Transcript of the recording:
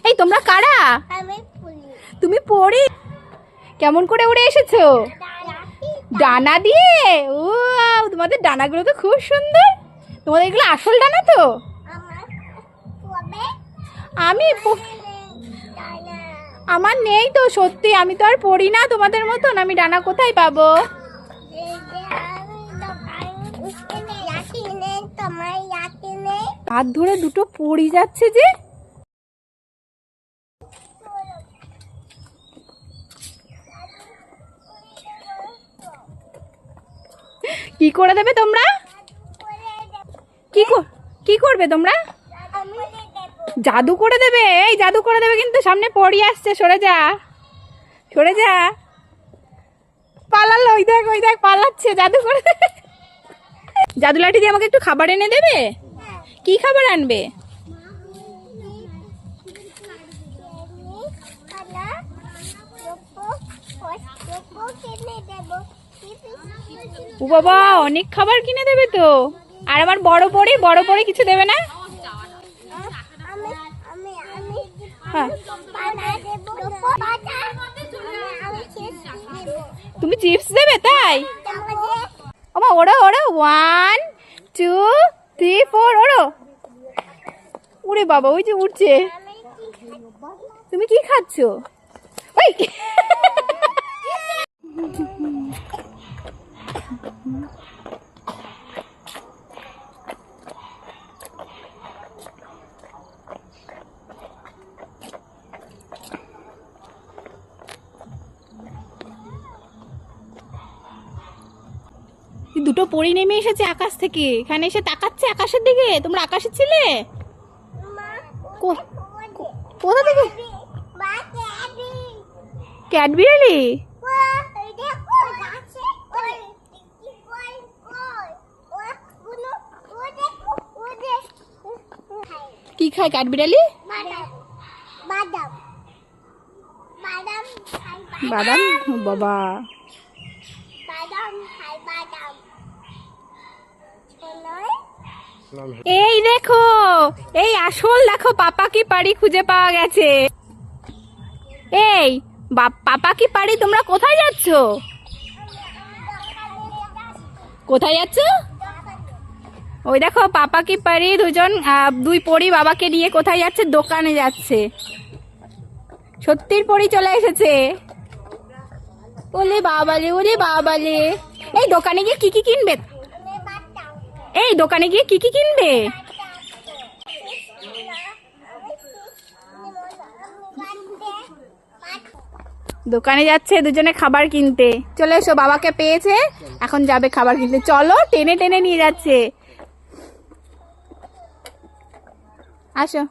এই তোমরা কারা? তুমি পড়ি? কেমন করে উড়ে এসেছো? ডানা দিয়ে? ও তোমাদের ডানাগুলো তো খুব সুন্দর। তোমাদের এগুলো আসল ডানা তো? আমি আমার নেই তো, সত্যি আমি তো আর পড়ি না তোমাদের মতন। আমি ডানা কোথায় পাবো? হাত ধরে দুটো পড়ি যাচ্ছে যে। কি করে দেবে তোমরা? কি করবে তোমরা? জাদু করে দেবে? এই জাদু করে দেবে কিন্তু সামনে পড়ি আসছে, সরে যা সরে যা। পালালো, ওই দেখ পালাচ্ছে, জাদু করে দেবে। জাদু লাঠি দিয়ে আমাকে একটু খাবার এনে দেবে? কি খাবার আনবে? ও বাবা, অনেক খাবার কিনে দেবে তো। আর আমার বড় পড়ে কিছু দেবে না? হ্যাঁ, তুমি চিপস দেবে তাই? ওমা ওড়ো ওড়ো, 1 2 3 4 ওড়ো। উড়ে বাবা, ওই যে উঠছে। তুমি কি খাচ্ছ? ওই দুটো পরি নেমে এসেছে আকাশ থেকে, এখানে এসে তাকাচ্ছে আকাশের দিকে। তোমরা আকাশে ছিলে? কোথা থেকে? ক্যাডবেরি? কি খায় ক্যাডবেরি? বাদাম? বাবা, এই দেখো, এই আসল দেখো, পাপা কি পারি খুঁজে পাওয়া গেছে। এই পাপা কি পারি, তোমরা কোথায় যাচ্ছ? কোথায় যাচ্ছ? ওই দেখো পাপা কি পারি দুই পরি বাবাকে নিয়ে কোথায় যাচ্ছে? দোকানে যাচ্ছে। সত্যির পরি চলে এসেছে। ওলে বাবালে, ওলে বাবালে। এই দোকানে গিয়ে কি কিনবে? এই দোকানে গিয়ে কি কিনবে? দোকানে যাচ্ছে দুজনে খাবার কিনতে। চলে এসো, বাবাকে পেয়েছে, এখন যাবে খাবার কিনতে। চলো, টেনে টেনে নিয়ে যাচ্ছে। আসো।